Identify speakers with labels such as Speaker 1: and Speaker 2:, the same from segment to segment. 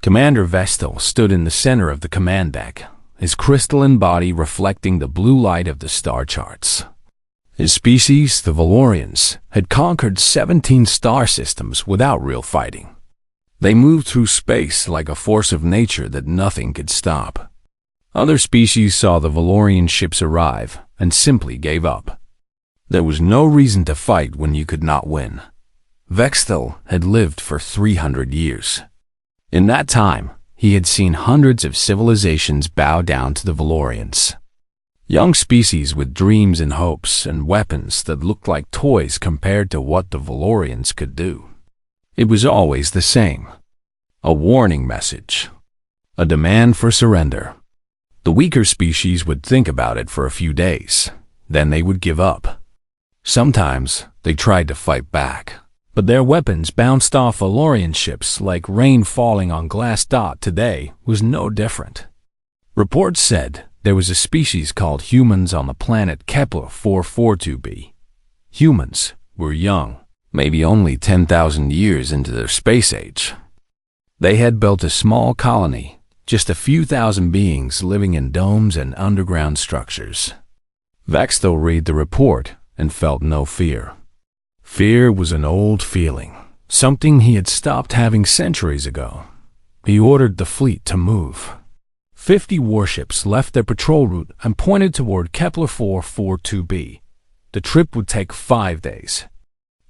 Speaker 1: Commander Vestal stood in the center of the command deck, his crystalline body reflecting the blue light of the star charts. His species, the Valorians, had conquered 17 star systems without real fighting. They moved through space like a force of nature that nothing could stop. Other species saw the Valorian ships arrive and simply gave up. There was no reason to fight when you could not win. Vestal had lived for 300 years. In that time, he had seen hundreds of civilizations bow down to the Valorians. Young species with dreams and hopes and weapons that looked like toys compared to what the Valorians could do. It was always the same. A warning message. A demand for surrender. The weaker species would think about it for a few days. Then they would give up. Sometimes they tried to fight back, but their weapons bounced off Valorian ships like rain falling on glass. Today was no different. Reports said there was a species called humans on the planet Kepler 442b. Humans were young, maybe only 10,000 years into their space age. They had built a small colony, just a few thousand beings living in domes and underground structures. Vestal read the report and felt no fear. Fear was an old feeling, something he had stopped having centuries ago. He ordered the fleet to move. 50 warships left their patrol route and pointed toward Kepler 442b. The trip would take 5 days.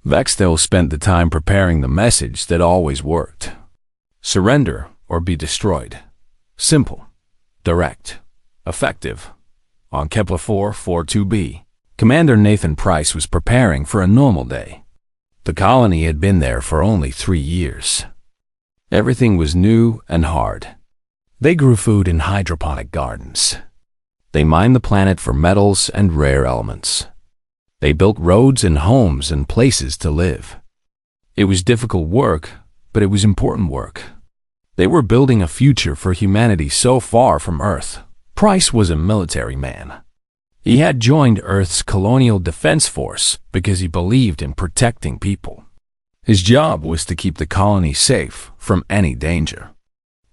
Speaker 1: Vestal spent the time preparing the message that always worked. Surrender or be destroyed. Simple, direct, effective. On Kepler 442b, Commander Nathan Price was preparing for a normal day. The colony had been there for only 3 years. Everything was new and hard. They grew food in hydroponic gardens. They mined the planet for metals and rare elements. They built roads and homes and places to live. It was difficult work, but it was important work. They were building a future for humanity so far from Earth. Price was a military man. He had joined Earth's Colonial Defense Force because he believed in protecting people. His job was to keep the colony safe from any danger.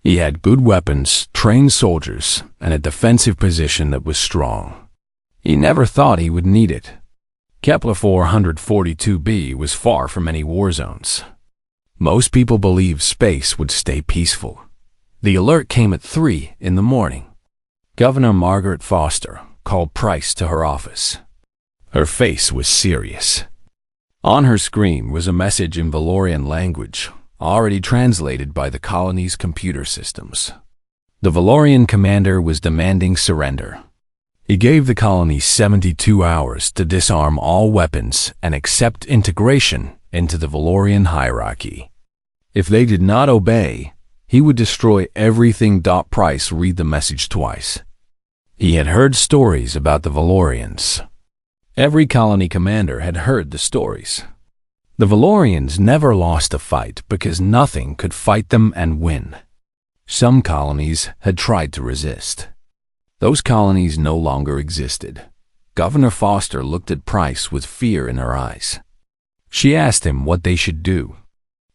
Speaker 1: He had good weapons, trained soldiers, and a defensive position that was strong. He never thought he would need it. Kepler 442b was far from any war zones. Most people believed space would stay peaceful. The alert came at 3 in the morning. Governor Margaret Foster called Price to her office. Her face was serious. On her screen was a message in Valorian language, already translated by the colony's computer systems. The Valorian commander was demanding surrender. He gave the colony 72 hours to disarm all weapons and accept integration into the Valorian hierarchy. If they did not obey, he would destroy everything. Price read the message twice. He had heard stories about the Valorians. Every colony commander had heard the stories. The Valorians never lost a fight because nothing could fight them and win. Some colonies had tried to resist. Those colonies no longer existed. Governor Foster looked at Price with fear in her eyes. She asked him what they should do.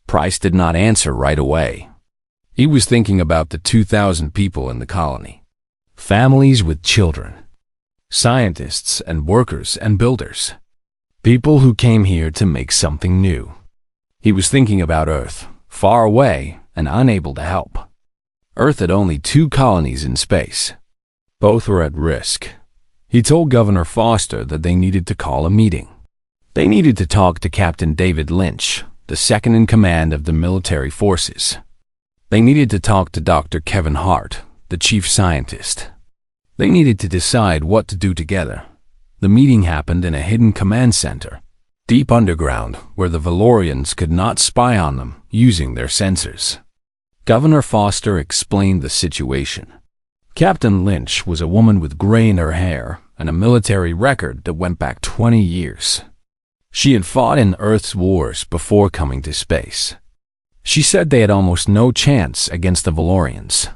Speaker 1: Price did not answer right away. He was thinking about the 2,000 people in the colony. Families with children. Scientists and workers and builders. People who came here to make something new. He was thinking about Earth, far away and unable to help. Earth had only 2 colonies in space. Both were at risk. He told Governor Foster that they needed to call a meeting. They needed to talk to Captain David Lynch, the second in command of the military forces. They needed to talk to Dr. Kevin Hart, the chief scientist. They needed to decide what to do together. The meeting happened in a hidden command center, deep underground, where the Valorians could not spy on them using their sensors. Governor Foster explained the situation. Captain Lynch was a woman with gray in her hair and a military record that went back 20 years. She had fought in Earth's wars before coming to space. She said they had almost no chance against the Valorians.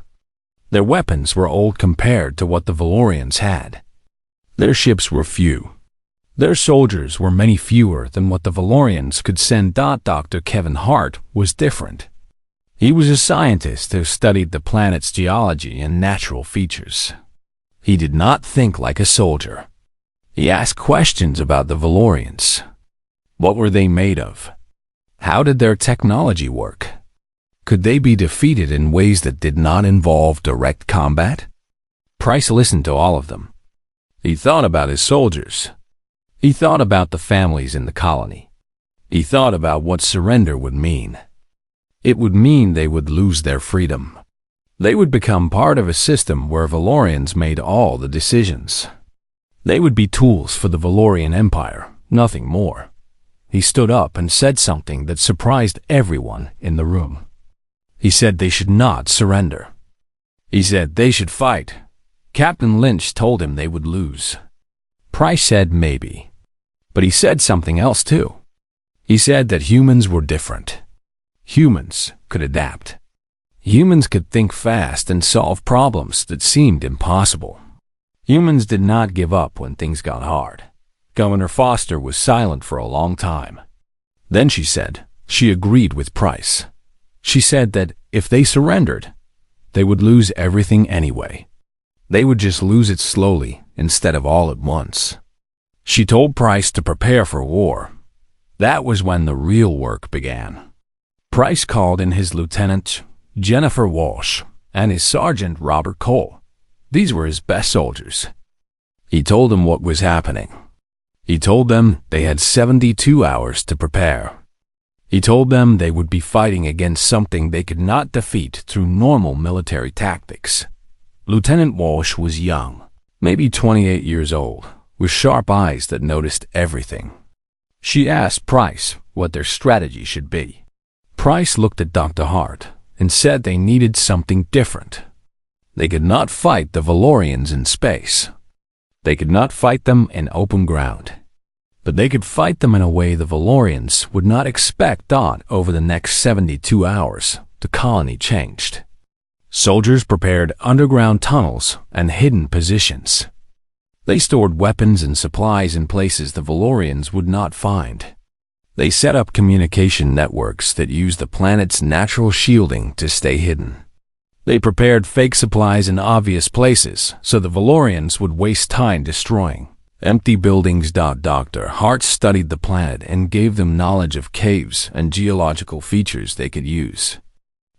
Speaker 1: Their weapons were old compared to what the Valorians had. Their ships were few. Their soldiers were many fewer than what the Valorians could send. Dr. Kevin Hart was different. He was a scientist who studied the planet's geology and natural features. He did not think like a soldier. He asked questions about the Valorians. What were they made of? How did their technology work? Could they be defeated in ways that did not involve direct combat? Price listened to all of them. He thought about his soldiers. He thought about the families in the colony. He thought about what surrender would mean. It would mean they would lose their freedom. They would become part of a system where Valorians made all the decisions. They would be tools for the Valorian Empire, nothing more. He stood up and said something that surprised everyone in the room. He said they should not surrender. He said they should fight. Captain Lynch told him they would lose. Price said maybe. But he said something else too. He said that humans were different. Humans could adapt. Humans could think fast and solve problems that seemed impossible. Humans did not give up when things got hard. Governor Foster was silent for a long time. Then she said she agreed with Price. She said that if they surrendered, they would lose everything anyway. They would just lose it slowly instead of all at once. She told Price to prepare for war. That was when the real work began. Price called in his lieutenant, Jennifer Walsh, and his sergeant, Robert Cole. These were his best soldiers. He told them what was happening. He told them they had 72 hours to prepare. He told them they would be fighting against something they could not defeat through normal military tactics. Lieutenant Walsh was young, maybe 28 years old, with sharp eyes that noticed everything. She asked Price what their strategy should be. Price looked at Dr. Hart and said they needed something different. They could not fight the Valorians in space. They could not fight them in open ground. But they could fight them in a way the Valorians would not expect. Over the next 72 hours, the colony changed. Soldiers prepared underground tunnels and hidden positions. They stored weapons and supplies in places the Valorians would not find. They set up communication networks that used the planet's natural shielding to stay hidden. They prepared fake supplies in obvious places so the Valorians would waste time destroying empty buildings. Dr. Hart studied the planet and gave them knowledge of caves and geological features they could use.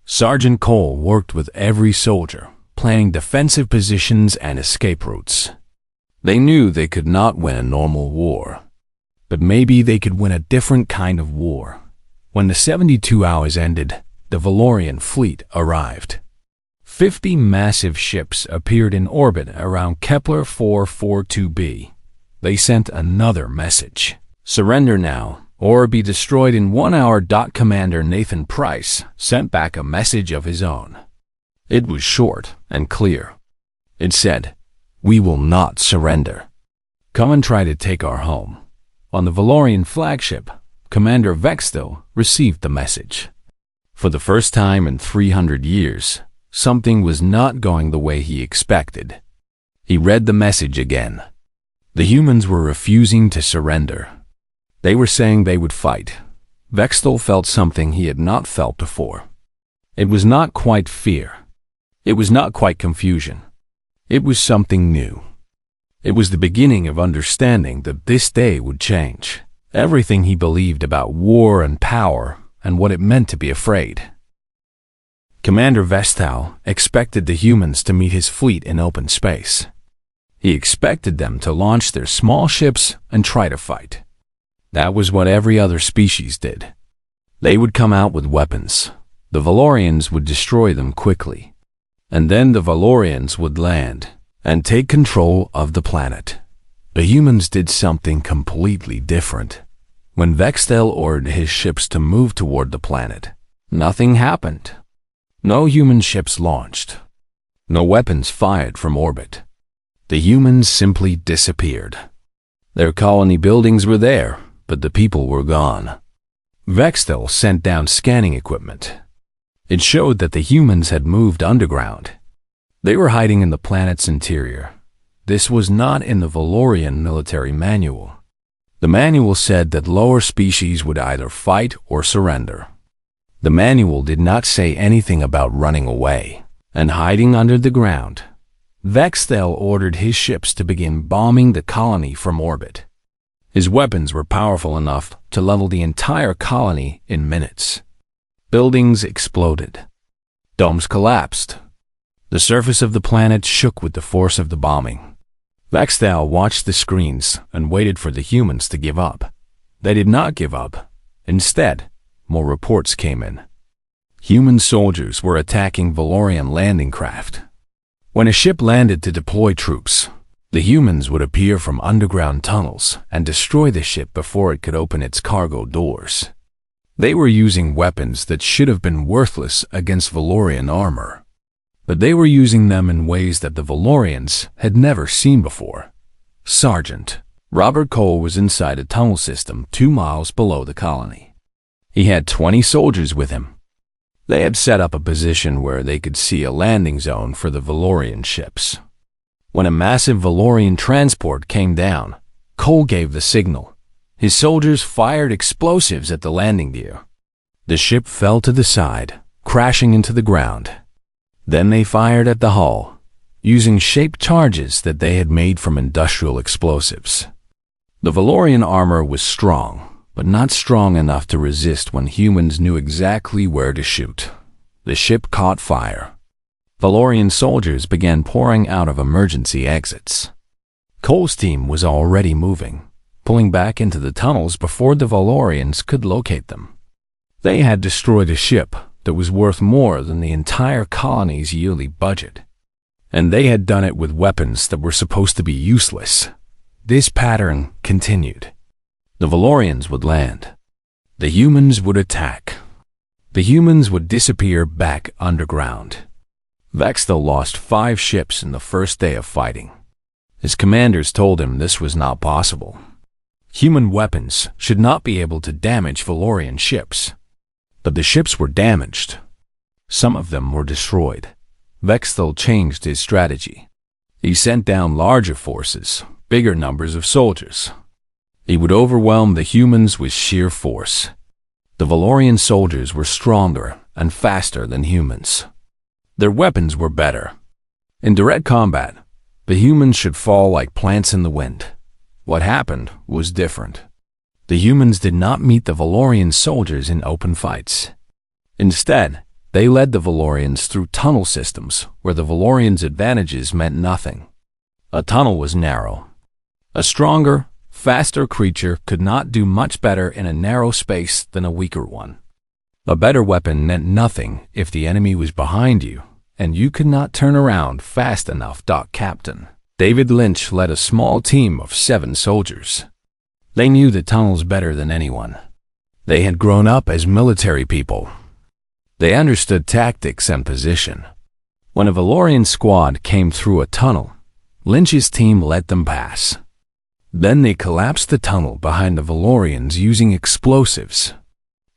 Speaker 1: Sergeant Cole worked with every soldier, planning defensive positions and escape routes. They knew they could not win a normal war, but maybe they could win a different kind of war. When the 72 hours ended, the Valorian fleet arrived. 50 massive ships appeared in orbit around Kepler 442b. They sent another message. Surrender now, or be destroyed in 1 hour. Commander Nathan Price sent back a message of his own. It was short and clear. It said, "We will not surrender. Come and try to take our home." On the Valorian flagship, Commander Vextel received the message. For the first time in 300 years, something was not going the way he expected. He read the message again. The humans were refusing to surrender. They were saying they would fight. Vextel felt something he had not felt before. It was not quite fear. It was not quite confusion. It was something new. It was the beginning of understanding that this day would change everything he believed about war and power and what it meant to be afraid. Commander Vestal expected the humans to meet his fleet in open space. He expected them to launch their small ships and try to fight. That was what every other species did. They would come out with weapons. The Valorians would destroy them quickly. And then the Valorians would land and take control of the planet. The humans did something completely different. When Vextel ordered his ships to move toward the planet, nothing happened. No human ships launched. No weapons fired from orbit. The humans simply disappeared. Their colony buildings were there, but the people were gone. Vextel sent down scanning equipment. It showed that the humans had moved underground. They were hiding in the planet's interior. This was not in the Valorian military manual. The manual said that lower species would either fight or surrender. The manual did not say anything about running away and hiding under the ground. Vexthel ordered his ships to begin bombing the colony from orbit. His weapons were powerful enough to level the entire colony in minutes. Buildings exploded. Domes collapsed. The surface of the planet shook with the force of the bombing. Vexthel watched the screens and waited for the humans to give up. They did not give up. Instead, more reports came in. Human soldiers were attacking Valorian landing craft. When a ship landed to deploy troops, the humans would appear from underground tunnels and destroy the ship before it could open its cargo doors. They were using weapons that should have been worthless against Valorian armor, but they were using them in ways that the Valorians had never seen before. Sergeant Robert Cole was inside a tunnel system 2 miles below the colony. He had 20 soldiers with him. They had set up a position where they could see a landing zone for the Valorian ships. When a massive Valorian transport came down, Cole gave the signal. His soldiers fired explosives at the landing gear. The ship fell to the side, crashing into the ground. Then they fired at the hull, using shaped charges that they had made from industrial explosives. The Valorian armor was strong, but not strong enough to resist when humans knew exactly where to shoot. The ship caught fire. Valorian soldiers began pouring out of emergency exits. Cole's team was already moving, pulling back into the tunnels before the Valorians could locate them. They had destroyed a ship that was worth more than the entire colony's yearly budget, and they had done it with weapons that were supposed to be useless. This pattern continued. The Valorians would land. The humans would attack. The humans would disappear back underground. Vexthel lost 5 ships in the first day of fighting. His commanders told him this was not possible. Human weapons should not be able to damage Valorian ships. But the ships were damaged. Some of them were destroyed. Vexthel changed his strategy. He sent down larger forces, bigger numbers of soldiers. He would overwhelm the humans with sheer force. The Valorian soldiers were stronger and faster than humans. Their weapons were better. In direct combat, the humans should fall like plants in the wind. What happened was different. The humans did not meet the Valorian soldiers in open fights. Instead, they led the Valorians through tunnel systems where the Valorians' advantages meant nothing. A tunnel was narrow. A stronger, faster creature could not do much better in a narrow space than a weaker one. A better weapon meant nothing if the enemy was behind you, and you could not turn around fast enough. Captain David Lynch led a small team of 7 soldiers. They knew the tunnels better than anyone. They had grown up as military people. They understood tactics and position. When a Valorian squad came through a tunnel, Lynch's team let them pass. Then they collapsed the tunnel behind the Valorians using explosives.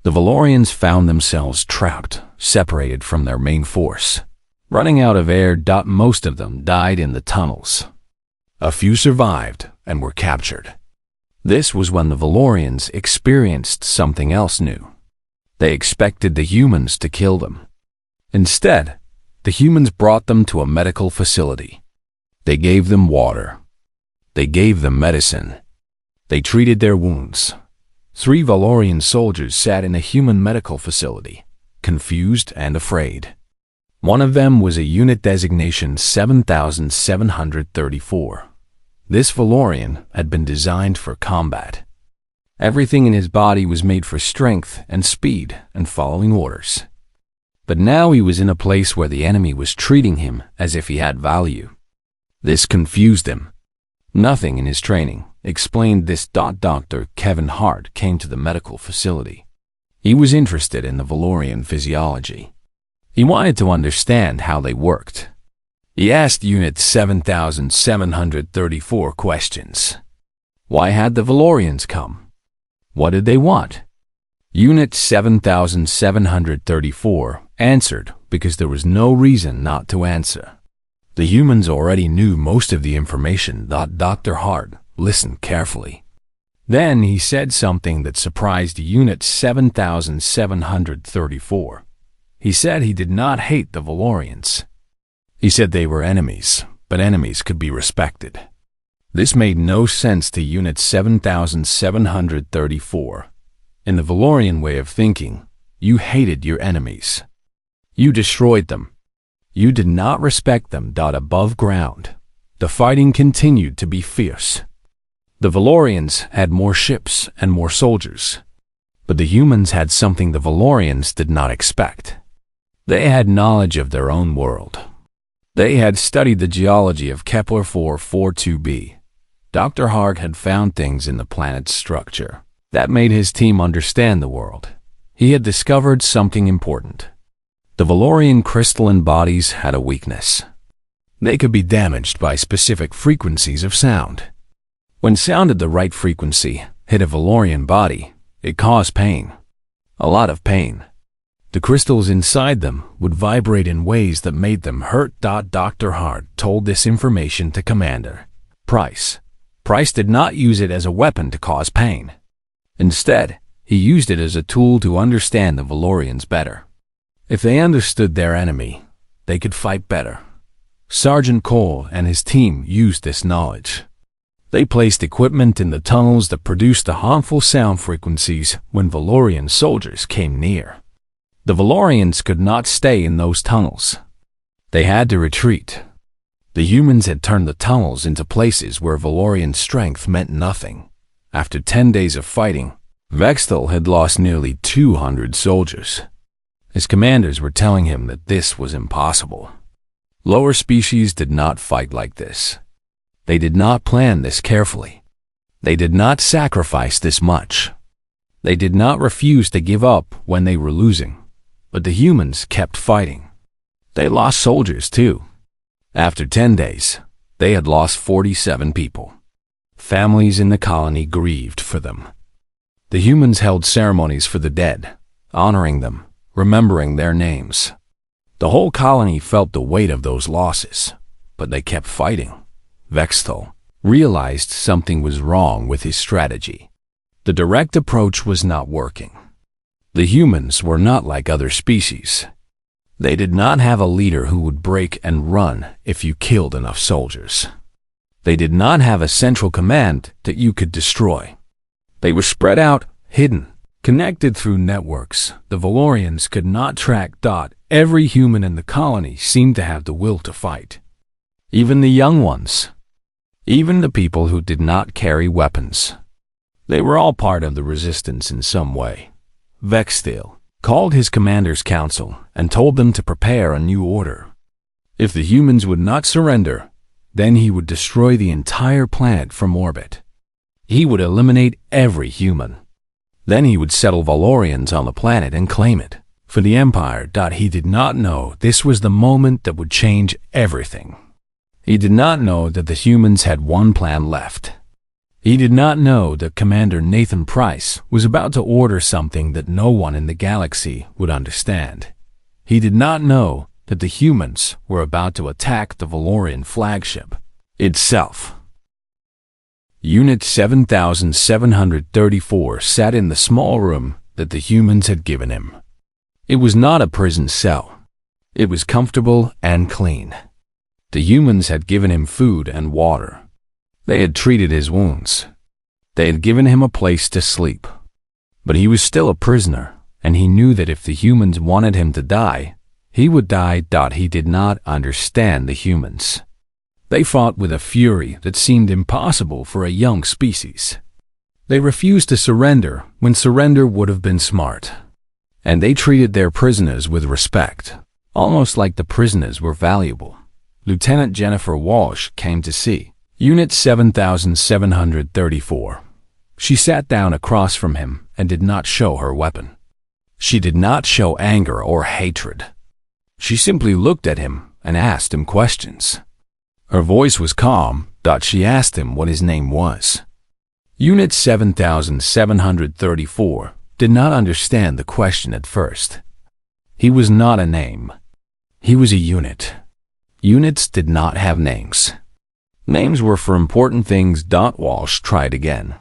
Speaker 1: The Valorians found themselves trapped, separated from their main force. Running out of air, most of them died in the tunnels. A few survived and were captured. This was when the Valorians experienced something else new. They expected the humans to kill them. Instead, the humans brought them to a medical facility. They gave them water. They gave them medicine. They treated their wounds. 3 Valorian soldiers sat in a human medical facility, confused and afraid. One of them was a unit designation 7734. This Valorian had been designed for combat. Everything in his body was made for strength and speed and following orders. But now he was in a place where the enemy was treating him as if he had value. This confused him. Nothing in his training explained this. Dr. Kevin Hart came to the medical facility. He was interested in the Valorian physiology. He wanted to understand how they worked. He asked Unit 7734 questions. Why had the Valorians come? What did they want? Unit 7734 answered because there was no reason not to answer. The humans already knew most of the information. Dr. Hart listened carefully. Then he said something that surprised Unit 7734. He said he did not hate the Valorians. He said they were enemies, but enemies could be respected. This made no sense to Unit 7734. In the Valorian way of thinking, you hated your enemies. You destroyed them. You did not respect them. Above ground, the fighting continued to be fierce. The Valorians had more ships and more soldiers, but the humans had something the Valorians did not expect. They had knowledge of their own world. They had studied the geology of Kepler 442b. Dr. Harg had found things in the planet's structure that made his team understand the world. He had discovered something important. The Valorian crystalline bodies had a weakness. They could be damaged by specific frequencies of sound. When sound at the right frequency hit a Valorian body, it caused pain. A lot of pain. The crystals inside them would vibrate in ways that made them hurt. Dr. Hart told this information to Commander Price. Price did not use it as a weapon to cause pain. Instead, he used it as a tool to understand the Valorians better. If they understood their enemy, they could fight better. Sergeant Cole and his team used this knowledge. They placed equipment in the tunnels that produced the harmful sound frequencies when Valorian soldiers came near. The Valorians could not stay in those tunnels. They had to retreat. The humans had turned the tunnels into places where Valorian strength meant nothing. After 10 days of fighting, Vextel had lost nearly 200 soldiers. His commanders were telling him that this was impossible. Lower species did not fight like this. They did not plan this carefully. They did not sacrifice this much. They did not refuse to give up when they were losing. But the humans kept fighting. They lost soldiers too. After 10 days, they had lost 47 people. Families in the colony grieved for them. The humans held ceremonies for the dead, honoring them, remembering their names. The whole colony felt the weight of those losses, but they kept fighting. Vextel realized something was wrong with his strategy. The direct approach was not working. The humans were not like other species. They did not have a leader who would break and run if you killed enough soldiers. They did not have a central command that you could destroy. They were spread out, hidden, connected through networks. The Valorians could not track. Every human in the colony seemed to have the will to fight. Even the young ones. Even the people who did not carry weapons. They were all part of the resistance in some way. Vextel called his commander's council and told them to prepare a new order. If the humans would not surrender, then he would destroy the entire planet from orbit. He would eliminate every human. Then he would settle Valorians on the planet and claim it for the Empire. He did not know this was the moment that would change everything. He did not know that the humans had one plan left. He did not know that Commander Nathan Price was about to order something that no one in the galaxy would understand. He did not know that the humans were about to attack the Valorian flagship itself. Unit 7734 sat in the small room that the humans had given him. It was not a prison cell. It was comfortable and clean. The humans had given him food and water. They had treated his wounds. They had given him a place to sleep. But he was still a prisoner, and he knew that if the humans wanted him to die, he would die. He did not understand the humans. They fought with a fury that seemed impossible for a young species. They refused to surrender when surrender would have been smart. And they treated their prisoners with respect, almost like the prisoners were valuable. Lieutenant Jennifer Walsh came to see Unit 7734. She sat down across from him and did not show her weapon. She did not show anger or hatred. She simply looked at him and asked him questions. Her voice was calm. She asked him what his name was. Unit 7734 did not understand the question at first. He was not a name. He was a unit. Units did not have names. Names were for important things. Walsh tried again.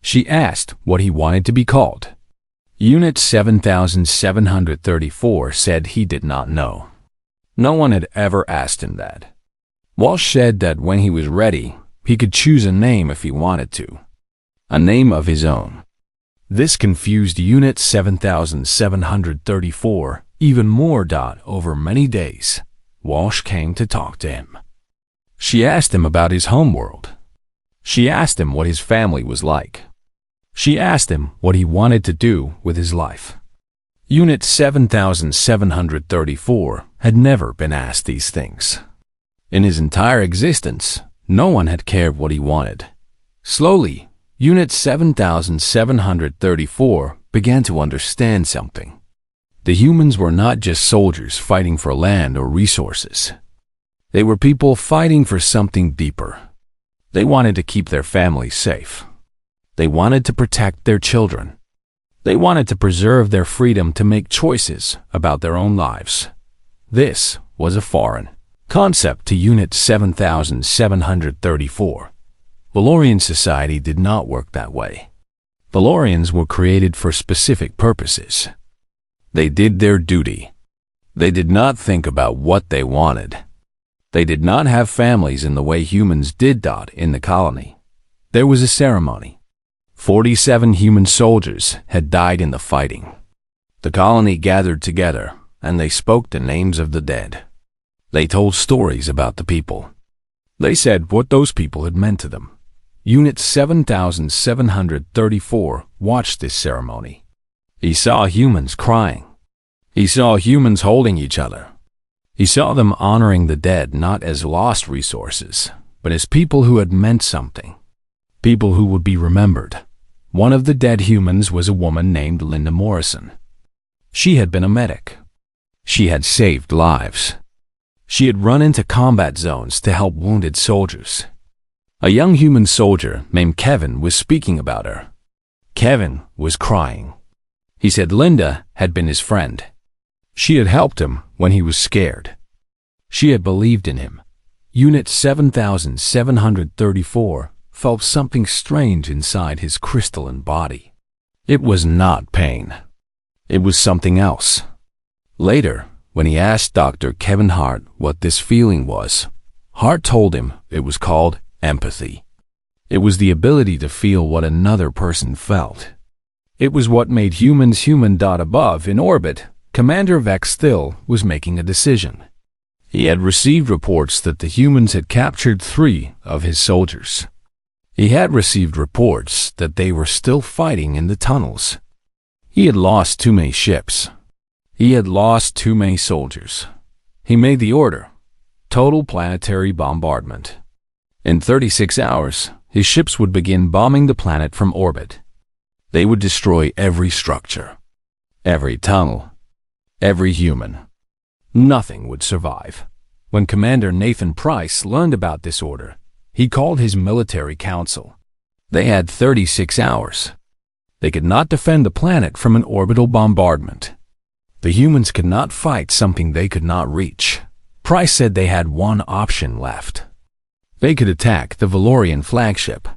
Speaker 1: She asked what he wanted to be called. Unit 7734 said he did not know. No one had ever asked him that. Walsh said that when he was ready, he could choose a name if he wanted to. A name of his own. This confused Unit 7734 even more. Over many days, Walsh came to talk to him. She asked him about his homeworld. She asked him what his family was like. She asked him what he wanted to do with his life. Unit 7734 had never been asked these things. In his entire existence, no one had cared what he wanted. Slowly, Unit 7734 began to understand something. The humans were not just soldiers fighting for land or resources. They were people fighting for something deeper. They wanted to keep their families safe. They wanted to protect their children. They wanted to preserve their freedom to make choices about their own lives. This was a foreign concept to Unit 7734. Valorian society did not work that way. Valorians were created for specific purposes. They did their duty. They did not think about what they wanted. They did not have families in the way humans did. In the colony, there was a ceremony. 47 human soldiers had died in the fighting. The colony gathered together, and they spoke the names of the dead. They told stories about the people. They said what those people had meant to them. Unit 7734 watched this ceremony. He saw humans crying. He saw humans holding each other. He saw them honoring the dead not as lost resources, but as people who had meant something. People who would be remembered. One of the dead humans was a woman named Linda Morrison. She had been a medic. She had saved lives. She had run into combat zones to help wounded soldiers. A young human soldier named Kevin was speaking about her. Kevin was crying. He said Linda had been his friend. She had helped him when he was scared. She had believed in him. Unit 7734 felt something strange inside his crystalline body. It was not pain. It was something else. Later, when he asked Dr. Kevin Hart what this feeling was, Hart told him it was called empathy. It was the ability to feel what another person felt. It was what made humans human. Above, in orbit, Commander Vex Still was making a decision. He had received reports that the humans had captured 3 of his soldiers. He had received reports that they were still fighting in the tunnels. He had lost too many ships. He had lost too many soldiers. He made the order: total planetary bombardment. In 36 hours, his ships would begin bombing the planet from orbit. They would destroy every structure, every tunnel, every human. Nothing would survive. When Commander Nathan Price learned about this order, he called his military council. They had 36 hours. They could not defend the planet from an orbital bombardment. The humans could not fight something they could not reach. Price said they had one option left. They could attack the Valorian flagship.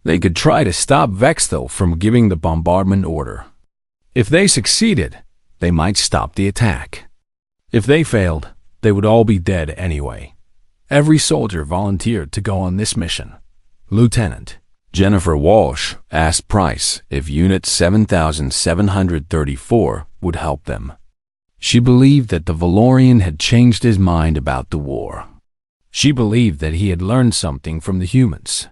Speaker 1: They could try to stop Vexthel from giving the bombardment order. If they succeeded, they might stop the attack. If they failed, they would all be dead anyway. Every soldier volunteered to go on this mission. Lieutenant Jennifer Walsh asked Price if Unit 7734 would help them. She believed that the Valorian had changed his mind about the war. She believed that he had learned something from the humans.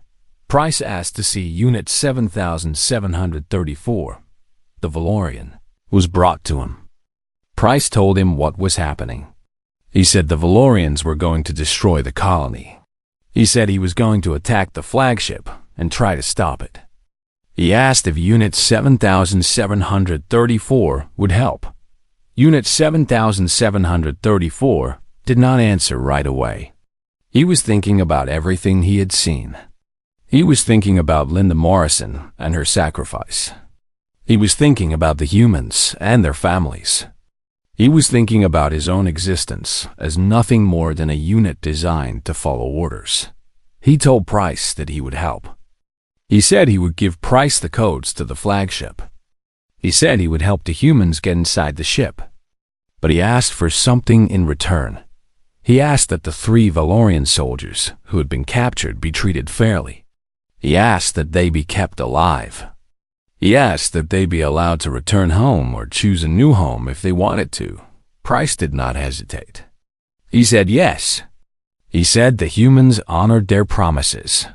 Speaker 1: Price asked to see Unit 7734. The Valorian was brought to him. Price told him what was happening. He said the Valorians were going to destroy the colony. He said he was going to attack the flagship and try to stop it. He asked if Unit 7734 would help. Unit 7734 did not answer right away. He was thinking about everything he had seen. He was thinking about Linda Morrison and her sacrifice. He was thinking about the humans and their families. He was thinking about his own existence as nothing more than a unit designed to follow orders. He told Price that he would help. He said he would give Price the codes to the flagship. He said he would help the humans get inside the ship. But he asked for something in return. He asked that the 3 Valorian soldiers who had been captured be treated fairly. He asked that they be kept alive. He asked that they be allowed to return home or choose a new home if they wanted to. Price did not hesitate. He said yes. He said the humans honored their promises.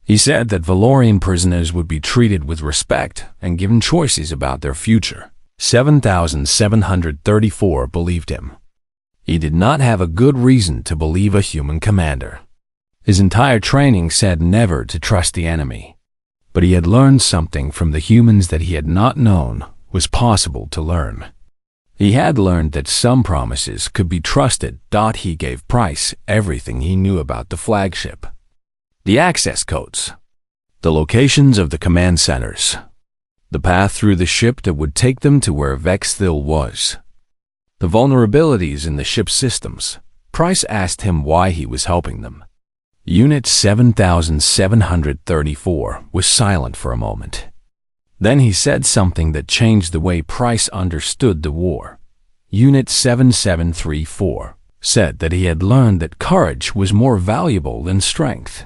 Speaker 1: He said that Valorian prisoners would be treated with respect and given choices about their future. 7,734 believed him. He did not have a good reason to believe a human commander. His entire training said never to trust the enemy. But he had learned something from the humans that he had not known was possible to learn. He had learned that some promises could be trusted. He gave Price everything he knew about the flagship. The access codes. The locations of the command centers. The path through the ship that would take them to where Vexthil was. The vulnerabilities in the ship's systems. Price asked him why he was helping them. Unit 7734 was silent for a moment. Then he said something that changed the way Price understood the war. Unit 7734 said that he had learned that courage was more valuable than strength.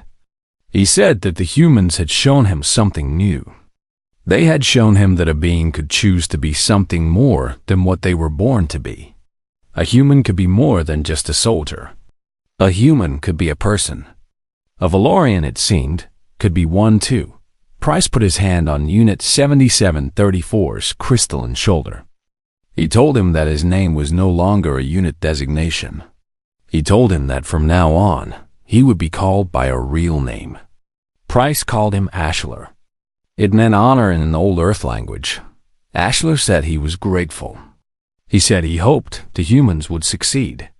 Speaker 1: He said that the humans had shown him something new. They had shown him that a being could choose to be something more than what they were born to be. A human could be more than just a soldier. A human could be a person. A Valorian, it seemed, could be one too. Price put his hand on Unit 7734's crystalline shoulder. He told him that his name was no longer a unit designation. He told him that from now on, he would be called by a real name. Price called him Ashlar. It meant honor in an old Earth language. Ashlar said he was grateful. He said he hoped the humans would succeed.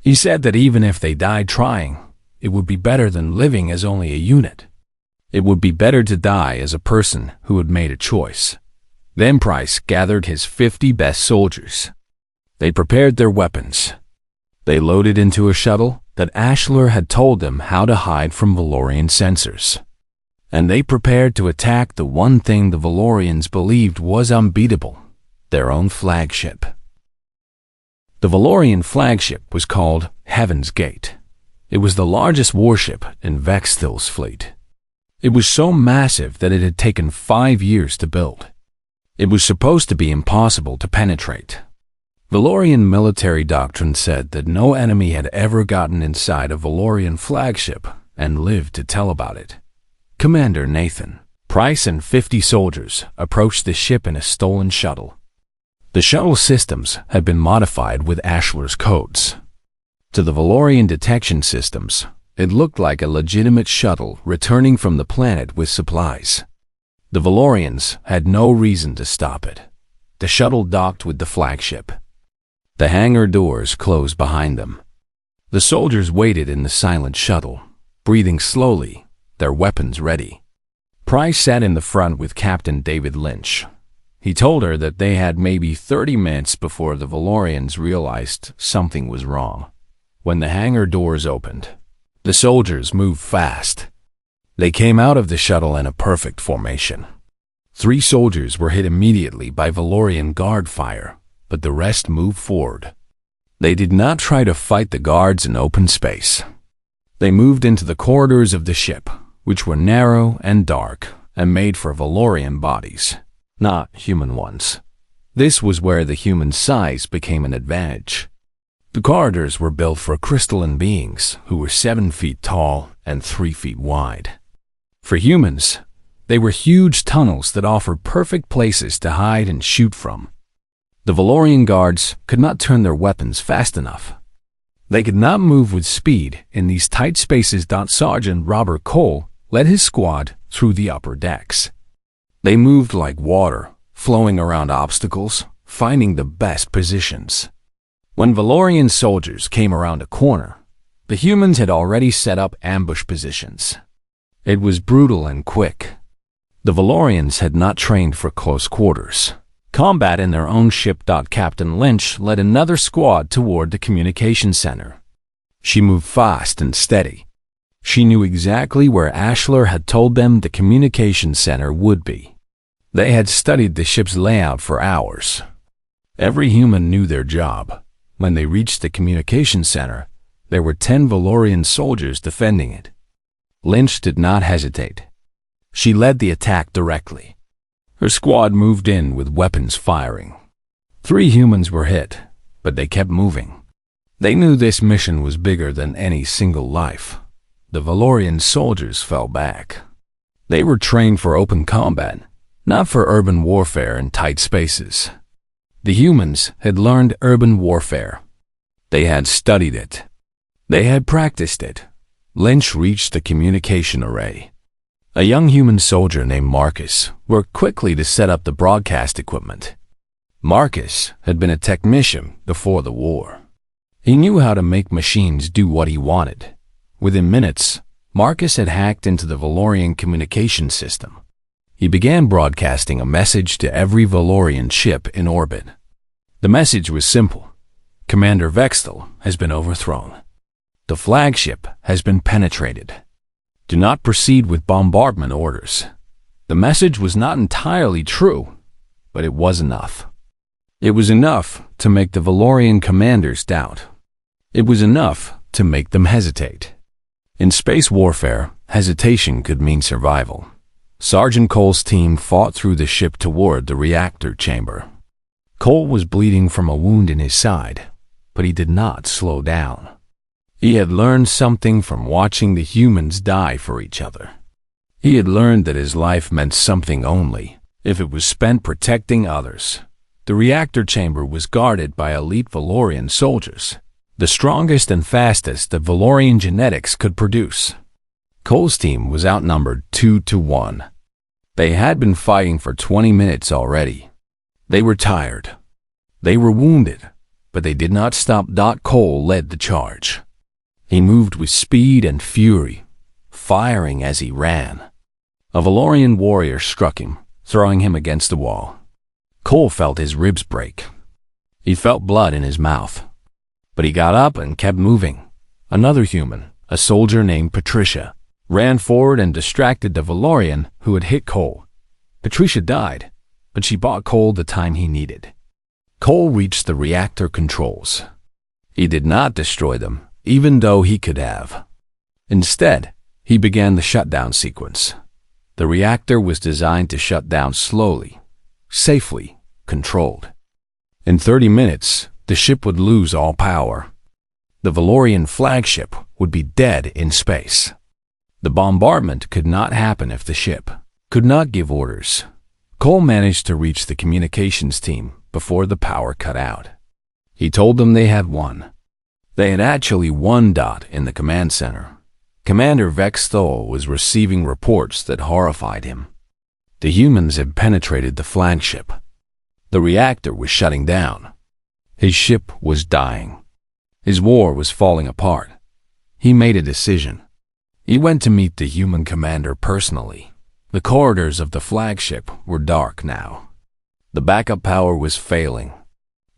Speaker 1: He said that even if they died trying, it would be better than living as only a unit. It would be better to die as a person who had made a choice. Then Price gathered his 50 best soldiers. They prepared their weapons. They loaded into a shuttle that Ashlar had told them how to hide from Valorian sensors. And they prepared to attack the one thing the Valorians believed was unbeatable, their own flagship. The Valorian flagship was called Heaven's Gate. It was the largest warship in Vexthil's fleet. It was so massive that it had taken 5 years to build. It was supposed to be impossible to penetrate. Valorian military doctrine said that no enemy had ever gotten inside a Valorian flagship and lived to tell about it. Commander Nathan, Price, and 50 soldiers approached the ship in a stolen shuttle. The shuttle systems had been modified with Ashlar's codes. To the Valorian detection systems, it looked like a legitimate shuttle returning from the planet with supplies. The Valorians had no reason to stop it. The shuttle docked with the flagship. The hangar doors closed behind them. The soldiers waited in the silent shuttle, breathing slowly, their weapons ready. Price sat in the front with Captain David Lynch. He told her that they had maybe 30 minutes before the Valorians realized something was wrong. When the hangar doors opened, the soldiers moved fast. They came out of the shuttle in a perfect formation. 3 soldiers were hit immediately by Valorian guard fire, but the rest moved forward. They did not try to fight the guards in open space. They moved into the corridors of the ship, which were narrow and dark and made for Valorian bodies, not human ones. This was where the human size became an advantage. The corridors were built for crystalline beings who were 7 feet tall and 3 feet wide. For humans, they were huge tunnels that offered perfect places to hide and shoot from. The Valorian guards could not turn their weapons fast enough. They could not move with speed in these tight spaces. Sergeant Robert Cole led his squad through the upper decks. They moved like water, flowing around obstacles, finding the best positions. When Valorian soldiers came around a corner, the humans had already set up ambush positions. It was brutal and quick. The Valorians had not trained for close quarters combat in their own ship. Captain Lynch led another squad toward the communication center. She moved fast and steady. She knew exactly where Ashler had told them the communication center would be. They had studied the ship's layout for hours. Every human knew their job. When they reached the communication center, there were 10 Valorian soldiers defending it. Lynch did not hesitate. She led the attack directly. Her squad moved in with weapons firing. 3 humans were hit, but they kept moving. They knew this mission was bigger than any single life. The Valorian soldiers fell back. They were trained for open combat, not for urban warfare in tight spaces. The humans had learned urban warfare. They had studied it. They had practiced it. Lynch reached the communication array. A young human soldier named Marcus worked quickly to set up the broadcast equipment. Marcus had been a technician before the war. He knew how to make machines do what he wanted. Within minutes, Marcus had hacked into the Valorian communication system. He began broadcasting a message to every Valorian ship in orbit. The message was simple. Commander Vextel has been overthrown. The flagship has been penetrated. Do not proceed with bombardment orders. The message was not entirely true, but it was enough. It was enough to make the Valorian commanders doubt. It was enough to make them hesitate. In space warfare, hesitation could mean survival. Sergeant Cole's team fought through the ship toward the reactor chamber. Cole was bleeding from a wound in his side, but he did not slow down. He had learned something from watching the humans die for each other. He had learned that his life meant something only if it was spent protecting others. The reactor chamber was guarded by elite Valorian soldiers, the strongest and fastest that Valorian genetics could produce. Cole's team was outnumbered 2-1. They had been fighting for 20 minutes already. They were tired. They were wounded, but they did not stop. Cole led the charge. He moved with speed and fury, firing as he ran. A Valorian warrior struck him, throwing him against the wall. Cole felt his ribs break. He felt blood in his mouth. But he got up and kept moving. Another human, a soldier named Patricia, ran forward and distracted the Valorian who had hit Cole. Patricia died, but she bought Cole the time he needed. Cole reached the reactor controls. He did not destroy them, even though he could have. Instead, he began the shutdown sequence. The reactor was designed to shut down slowly, safely, controlled. In 30 minutes, the ship would lose all power. The Valorian flagship would be dead in space. The bombardment could not happen if the ship could not give orders. Cole managed to reach the communications team before the power cut out. He told them they had won. They had actually won. In the command center, Commander Vextel was receiving reports that horrified him. The humans had penetrated the flagship. The reactor was shutting down. His ship was dying. His war was falling apart. He made a decision. He went to meet the human commander personally. The corridors of the flagship were dark now. The backup power was failing.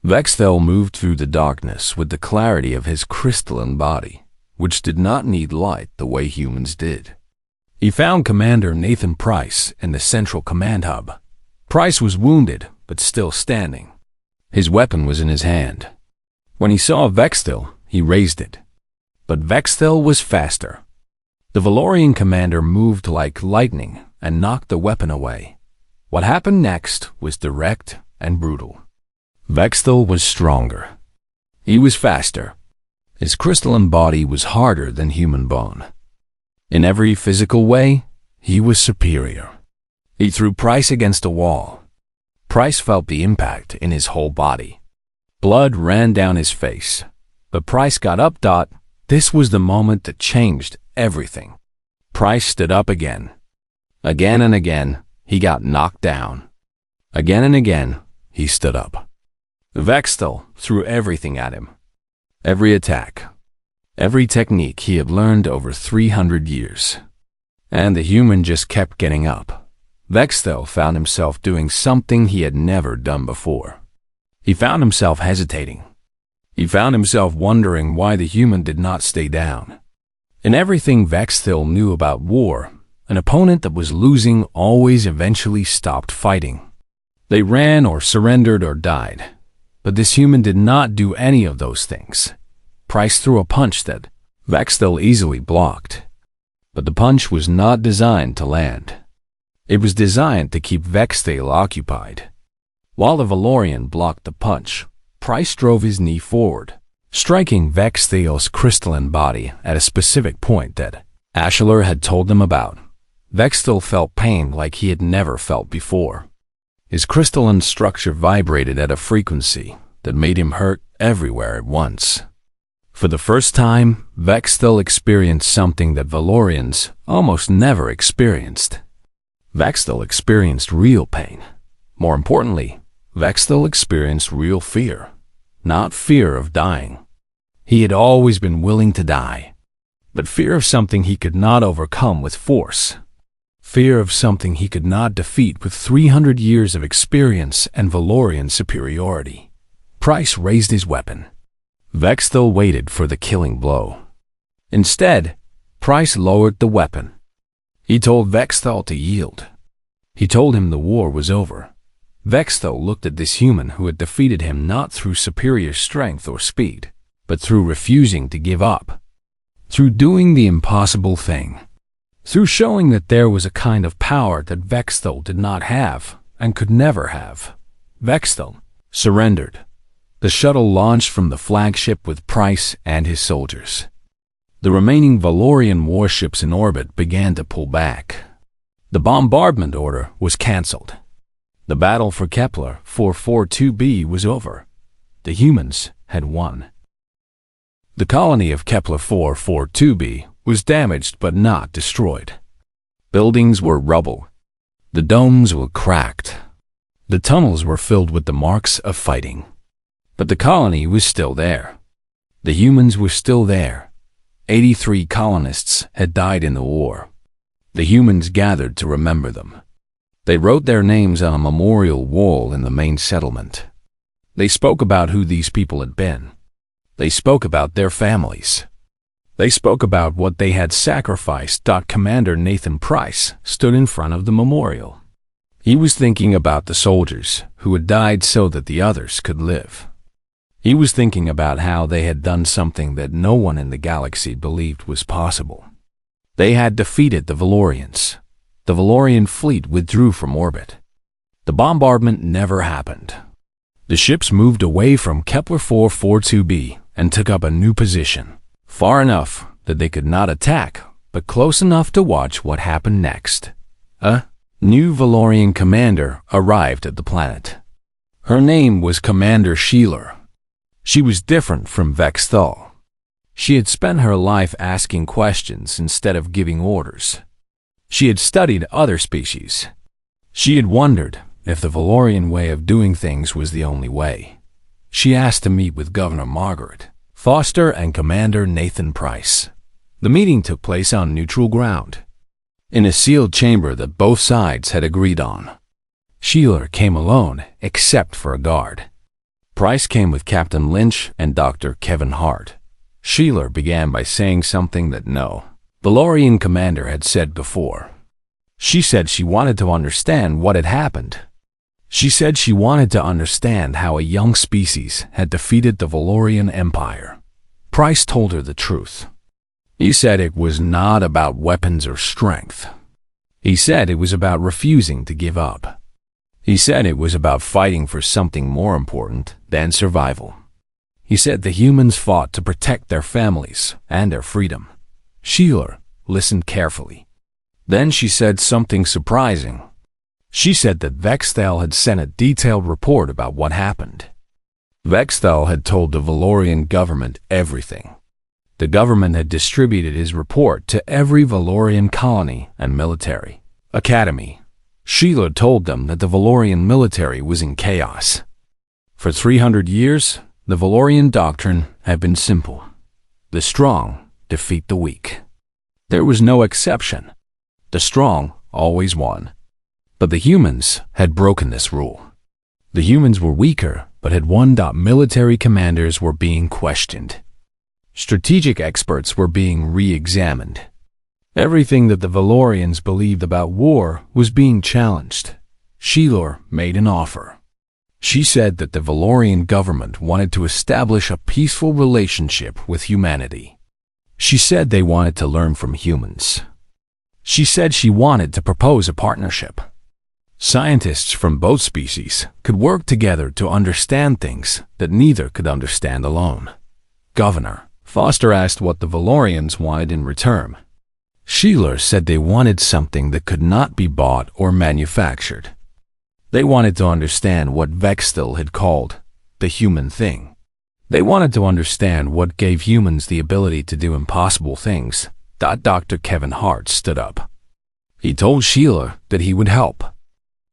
Speaker 1: Vextel moved through the darkness with the clarity of his crystalline body, which did not need light the way humans did. He found Commander Nathan Price in the central command hub. Price was wounded, but still standing. His weapon was in his hand. When he saw Vextel, he raised it. But Vextel was faster. The Valorian commander moved like lightning and knocked the weapon away. What happened next was direct and brutal. Vextel was stronger. He was faster. His crystalline body was harder than human bone. In every physical way, he was superior. He threw Price against a wall. Price felt the impact in his whole body. Blood ran down his face. But Price got up. This was the moment that changed everything. Price stood up again. Again and again, he got knocked down. Again and again, he stood up. Vextel threw everything at him. Every attack. Every technique he had learned over 300 years. And the human just kept getting up. Vextel found himself doing something he had never done before. He found himself hesitating. He found himself wondering why the human did not stay down. In everything Vexthil knew about war, an opponent that was losing always eventually stopped fighting. They ran or surrendered or died. But this human did not do any of those things. Price threw a punch that Vexthil easily blocked. But the punch was not designed to land. It was designed to keep Vexthil occupied. While the Valorian blocked the punch, Price drove his knee forward, striking Vexthil's crystalline body at a specific point that Ashlar had told them about. Vexthil felt pain like he had never felt before. His crystalline structure vibrated at a frequency that made him hurt everywhere at once. For the first time, Vexthil experienced something that Valorians almost never experienced. Vexthil experienced real pain. More importantly, Vexthil experienced real fear, not fear of dying. He had always been willing to die, but fear of something he could not overcome with force. Fear of something he could not defeat with 300 years of experience and Valorian superiority. Price raised his weapon. Vexthil waited for the killing blow. Instead, Price lowered the weapon. He told Vexthil to yield. He told him the war was over. Vexthil looked at this human who had defeated him not through superior strength or speed, but through refusing to give up. Through doing the impossible thing. Through showing that there was a kind of power that Vexthil did not have and could never have. Vexthil surrendered. The shuttle launched from the flagship with Price and his soldiers. The remaining Valorian warships in orbit began to pull back. The bombardment order was cancelled. The battle for Kepler 442b was over. The humans had won. The colony of Kepler 442b was damaged but not destroyed. Buildings were rubble. The domes were cracked. The tunnels were filled with the marks of fighting. But the colony was still there. The humans were still there. 83 colonists had died in the war. The humans gathered to remember them. They wrote their names on a memorial wall in the main settlement. They spoke about who these people had been. They spoke about their families. They spoke about what they had sacrificed. Commander Nathan Price stood in front of the memorial. He was thinking about the soldiers who had died so that the others could live. He was thinking about how they had done something that no one in the galaxy believed was possible. They had defeated the Valorians. The Valorian fleet withdrew from orbit. The bombardment never happened. The ships moved away from Kepler 442b and took up a new position, far enough that they could not attack, but close enough to watch what happened next. A new Valorian commander arrived at the planet. Her name was Commander Sheeler. She was different from Vexthil. She had spent her life asking questions instead of giving orders. She had studied other species. She had wondered if the Valorian way of doing things was the only way. She asked to meet with Governor Margaret Foster and Commander Nathan Price. The meeting took place on neutral ground, in a sealed chamber that both sides had agreed on. Sheeler came alone except for a guard. Price came with Captain Lynch and Dr. Kevin Hart. Sheeler began by saying something that no Valorian commander had said before. She said she wanted to understand what had happened. She said she wanted to understand how a young species had defeated the Valorian Empire. Price told her the truth. He said it was not about weapons or strength. He said it was about refusing to give up. He said it was about fighting for something more important than survival. He said the humans fought to protect their families and their freedom. Sheeler listened carefully. Then she said something surprising. She said that Vexthil had sent a detailed report about what happened. Vexthil had told the Valorian government everything. The government had distributed his report to every Valorian colony and military academy. Sheeler told them that the Valorian military was in chaos. For 300 years, the Valorian doctrine had been simple. The strong defeat the weak. There was no exception. The strong always won. But the humans had broken this rule. The humans were weaker, but had won. Military commanders were being questioned. Strategic experts were being re-examined. Everything that the Valorians believed about war was being challenged. Sheilor made an offer. She said that the Valorian government wanted to establish a peaceful relationship with humanity. She said they wanted to learn from humans. She said she wanted to propose a partnership. Scientists from both species could work together to understand things that neither could understand alone. Governor Foster asked what the Valorians wanted in return. Sheilor said they wanted something that could not be bought or manufactured. They wanted to understand what Vextil had called the human thing. They wanted to understand what gave humans the ability to do impossible things. Dr. Kevin Hart stood up. He told Sheilor that he would help.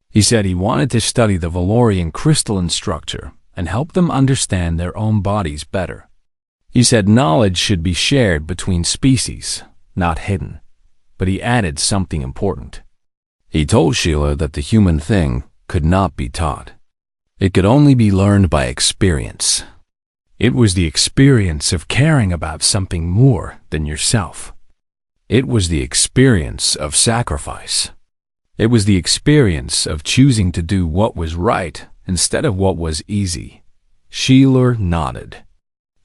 Speaker 1: He said he wanted to study the Valorian crystalline structure and help them understand their own bodies better. He said knowledge should be shared between species, not hidden. But he added something important. He told Sheilor that the human thing could not be taught. It could only be learned by experience. It was the experience of caring about something more than yourself. It was the experience of sacrifice. It was the experience of choosing to do what was right instead of what was easy. Sheilor nodded.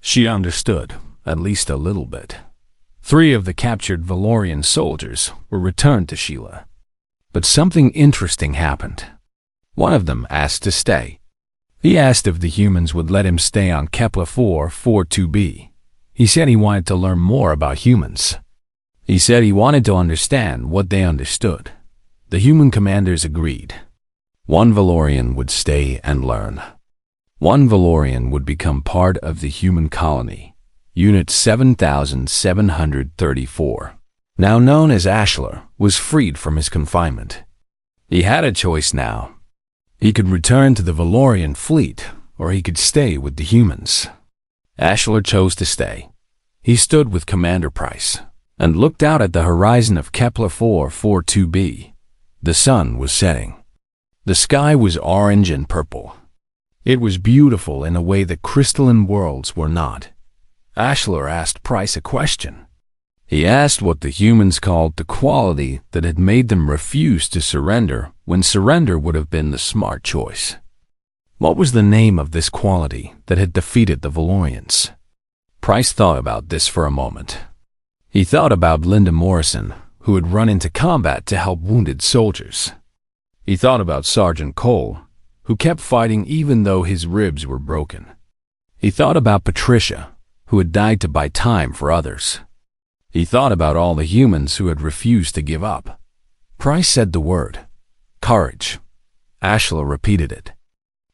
Speaker 1: She understood, at least a little bit. 3 of the captured Valorian soldiers were returned to Sheilor. But something interesting happened. One of them asked to stay. He asked if the humans would let him stay on Kepler 442b. He said he wanted to learn more about humans. He said he wanted to understand what they understood. The human commanders agreed. 1 Valorian would stay and learn. 1 Valorian would become part of the human colony, Unit 7734. Now known as Ashlar, was freed from his confinement. He had a choice now. He could return to the Valorian fleet, or he could stay with the humans. Ashlar chose to stay. He stood with Commander Price and looked out at the horizon of Kepler 442b. The sun was setting. The sky was orange and purple. It was beautiful in a way that crystalline worlds were not. Ashlar asked Price a question. He asked what the humans called the quality that had made them refuse to surrender when surrender would have been the smart choice. What was the name of this quality that had defeated the Valorians? Price thought about this for a moment. He thought about Linda Morrison, who had run into combat to help wounded soldiers. He thought about Sergeant Cole, who kept fighting even though his ribs were broken. He thought about Patricia, who had died to buy time for others. He thought about all the humans who had refused to give up. Price said the word, courage. Ashlar repeated it.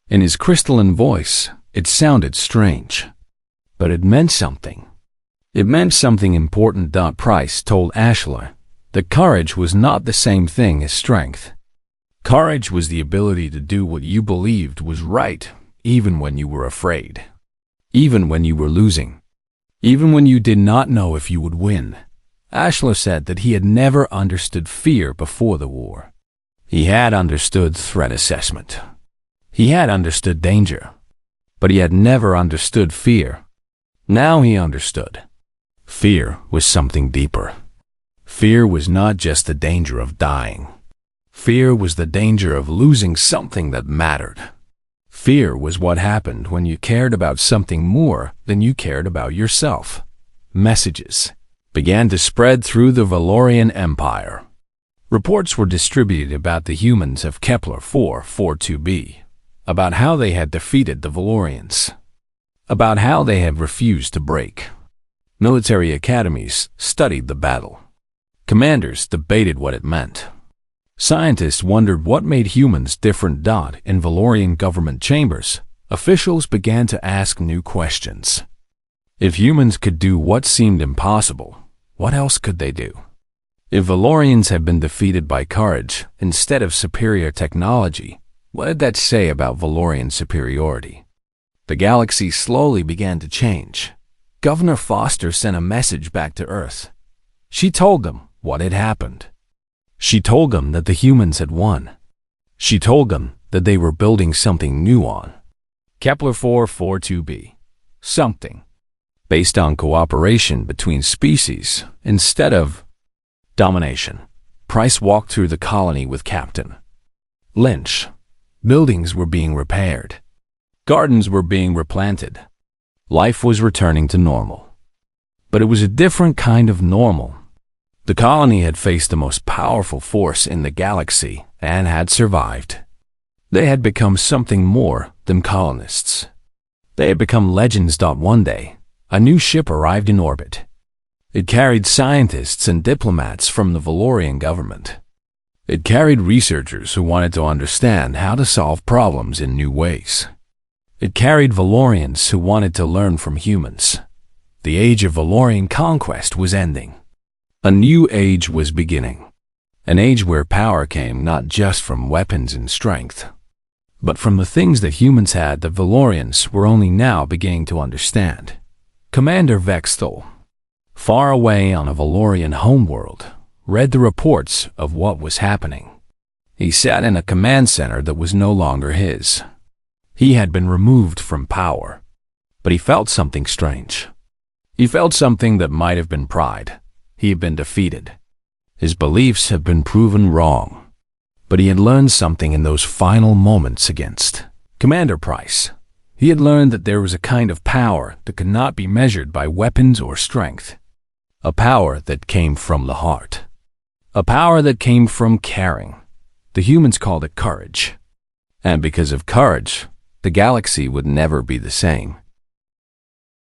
Speaker 1: In his crystalline voice, it sounded strange, but it meant something. It meant something important. Price told Ashlar that courage was not the same thing as strength. Courage was the ability to do what you believed was right, even when you were afraid, even when you were losing, even when you did not know if you would win. Ashlar said that he had never understood fear before the war. He had understood threat assessment. He had understood danger, but he had never understood fear. Now he understood. Fear was something deeper. Fear was not just the danger of dying. Fear was the danger of losing something that mattered. Fear was what happened when you cared about something more than you cared about yourself. Messages began to spread through the Valorian Empire. Reports were distributed about the humans of Kepler 442b, about how they had defeated the Valorians, about how they had refused to break. Military academies studied the battle. Commanders debated what it meant. Scientists wondered what made humans different. In Valorian government chambers, officials began to ask new questions. If humans could do what seemed impossible, what else could they do? If Valorians had been defeated by courage instead of superior technology, what did that say about Valorian superiority? The galaxy slowly began to change. Governor Foster sent a message back to Earth. She told them what had happened. She told them that the humans had won. She told them that they were building something new on Kepler 442b. Something. based on cooperation between species instead of domination. Price walked through the colony with Captain Lynch. Buildings were being repaired. Gardens were being replanted. Life was returning to normal. But it was a different kind of normal. The colony had faced the most powerful force in the galaxy and had survived. They had become something more than colonists. They had become legends. One day, a new ship arrived in orbit. It carried scientists and diplomats from the Valorian government. It carried researchers who wanted to understand how to solve problems in new ways. It carried Valorians who wanted to learn from humans. The age of Valorian conquest was ending. A new age was beginning. An age where power came not just from weapons and strength, but from the things that humans had that Valorians were only now beginning to understand. Commander Vextel, far away on a Valorian homeworld, read the reports of what was happening. He sat in a command center that was no longer his. He had been removed from power, but he felt something strange. He felt something that might have been pride. He had been defeated. His beliefs had been proven wrong, but he had learned something in those final moments against Commander Price. He had learned that there was a kind of power that could not be measured by weapons or strength. A power that came from the heart. A power that came from caring. The humans called it courage. And because of courage, the galaxy would never be the same.